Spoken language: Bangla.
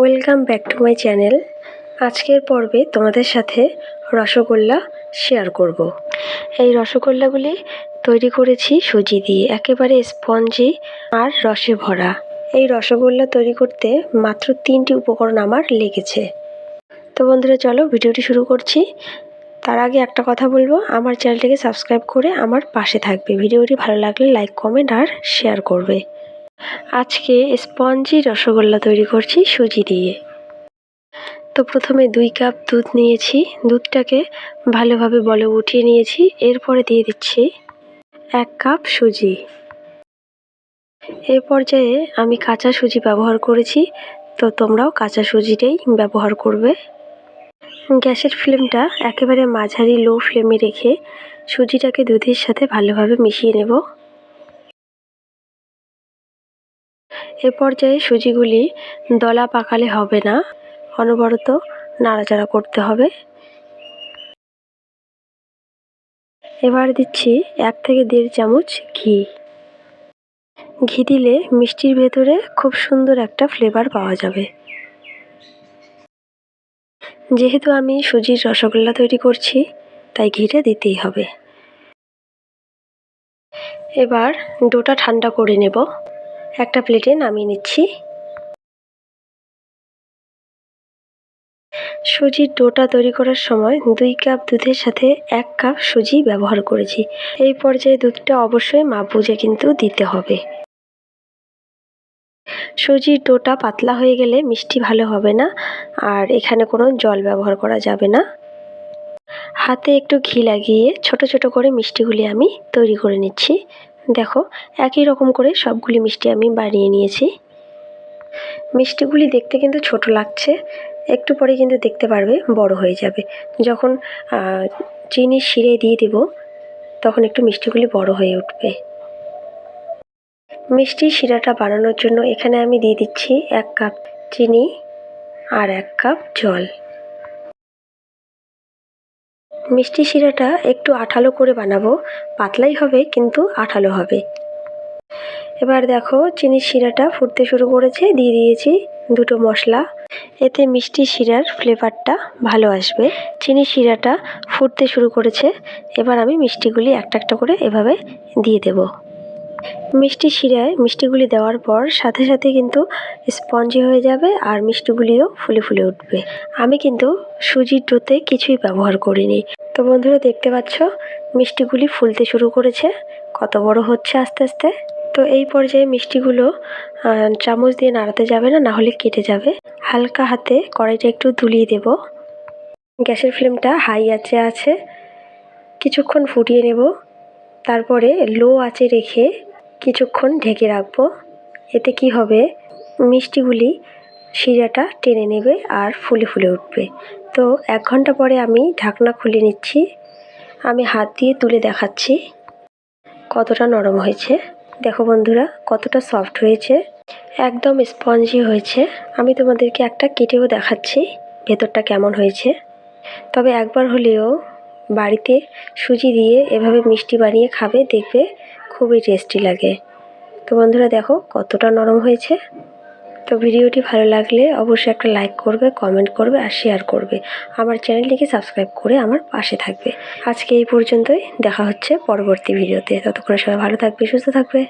Welcome back to my channel. আজকের পর্বে তোমাদের সাথে রসগোল্লা শেয়ার করব। এই রসগোল্লাগুলি তৈরি করেছি সুজি দিয়ে, একেবারে স্পঞ্জি আর রসে ভরা। এই রসগোল্লা তৈরি করতে মাত্র 3টি উপকরণ আমার লেগেছে। তো বন্ধুরা, চলো ভিডিওটি শুরু করছি। তার আগে একটা কথা বলবো, আমার চ্যানেলটিকে সাবস্ক্রাইব করে আমার পাশে থাকবে। ভিডিওটি ভালো লাগলে লাইক, কমেন্ট আর শেয়ার করবে। আজকে স্পঞ্জি রসগোল্লা তৈরি করছি সুজি দিয়ে। তো প্রথমে 2 কাপ দুধ নিয়েছি, দুধটাকে ভালোভাবে বলে উঠিয়ে নিয়েছি। এরপরে দিয়ে দিচ্ছি 1 কাপ সুজি। এই পর্যায়ে আমি কাঁচা সুজি ব্যবহার করেছি, তো তোমরাও কাঁচা সুজিটাই ব্যবহার করবে। গ্যাসের ফ্লেমটা একেবারে মাঝারি লো ফ্লেমে রেখে সুজিটাকে দুধের সাথে ভালোভাবে মিশিয়ে নেব। এ পর্যায়ে সুজিগুলি দলা পাকালে হবে না, অনবরত নাড়াচাড়া করতে হবে। এবার দিচ্ছি 1 থেকে 1.5 চামচ ঘি। ঘি দিলে মিষ্টির ভেতরে খুব সুন্দর একটা ফ্লেভার পাওয়া যাবে। যেহেতু আমি সুজির রসগোল্লা তৈরি করছি, তাই ঘিটা দিতেই হবে। এবার ডোটা ঠান্ডা করে নেব। একটা প্লেটে নামিয়ে নিচ্ছি। সুজির ডোটা তৈরি করার সময় 2 কাপ দুধের সাথে 1 কাপ সুজি ব্যবহার করেছি। এই পর্যায়ে দুধটা অবশ্যই মাপ বুঝে কিন্তু দিতে হবে। সুজির ডোটা পাতলা হয়ে গেলে মিষ্টি ভালো হবে না, আর এখানে কোনো জল ব্যবহার করা যাবে না। হাতে একটু ঘি লাগিয়ে ছোট ছোট করে মিষ্টিগুলি আমি তৈরি করে নিচ্ছি। দেখো, একই রকম করে সবগুলি মিষ্টি আমি বানিয়ে নিয়েছি। মিষ্টিগুলি দেখতে কিন্তু ছোট লাগছে, একটু পরে কিন্তু দেখতে পারবে বড় হয়ে যাবে। যখন চিনির শিরে দিয়ে দেব, তখন একটু মিষ্টিগুলি বড় হয়ে উঠবে। মিষ্টির শিরাটা বানানোর জন্য এখানে আমি দিয়ে দিচ্ছি 1 কাপ চিনি আর 1 কাপ জল। মিষ্টি শিরাটা একটু আঠালো করে বানাবো, পাতলাই হবে কিন্তু আঠালো হবে। এবার দেখো, চিনির শিরাটা ফুটতে শুরু করেছে, দিয়ে দিয়েছি 2টো মশলা। এতে মিষ্টি শিরার ফ্লেভারটা ভালো আসবে। চিনির শিরাটা ফুটতে শুরু করেছে, এবার আমি মিষ্টিগুলি একটা একটা করে এভাবে দিয়ে দেব। মিষ্টি শিরায় মিষ্টিগুলি দেওয়ার পর সাথে সাথে কিন্তু স্পঞ্জি হয়ে যাবে আর মিষ্টিগুলিও ফুলে ফুলে উঠবে। আমি কিন্তু সুজির ডোতে কিছুই ব্যবহার করিনি। তো বন্ধুরা, দেখতে পাচ্ছ মিষ্টিগুলি ফুলতে শুরু করেছে, কত বড় হচ্ছে আস্তে আস্তে। তো এই পর্যায়ে মিষ্টিগুলো চামচ দিয়ে নাড়াতে যাবে না, না হলে কেটে যাবে। হালকা হাতে কড়াইটা একটু দুলিয়ে দেব। গ্যাসের ফ্লেমটা হাই আঁচে আছে, কিছুক্ষণ ফুটিয়ে নেব। তারপরে লো আঁচে রেখে কিছুক্ষণ ঢেকে রাখবো। এতে কি হবে, মিষ্টিগুলি শিরাটা টেনে নেবে আর ফুলে ফুলে উঠবে। তো 1 ঘন্টা পরে আমি ঢাকনা খুলে নিচ্ছি। আমি হাত দিয়ে তুলে দেখাচ্ছি কতটা নরম হয়েছে। দেখো বন্ধুরা, কতটা সফট হয়েছে, একদম স্পঞ্জি হয়েছে। আমি তোমাদেরকে একটা কেটেও দেখাচ্ছি ভেতরটা কেমন হয়েছে। তবে একবার হলেও বাড়িতে সুজি দিয়ে এভাবে মিষ্টি বানিয়ে খাবে, দেখবে খুবই টেস্টি লাগে। তো বন্ধুরা, দেখো কতটা নরম হয়েছে। তো ভিডিওটি ভালো লাগলে অবশ্যই একটা লাইক করবে, কমেন্ট করবে আর শেয়ার করবে। আমার চ্যানেলটিকে সাবস্ক্রাইব করে আমার পাশে থাকবে। আজকে এই পর্যন্তই, দেখা হচ্ছে পরবর্তী ভিডিওতে। ততক্ষণে সবাই ভালো থাকবে, সুস্থ থাকবে।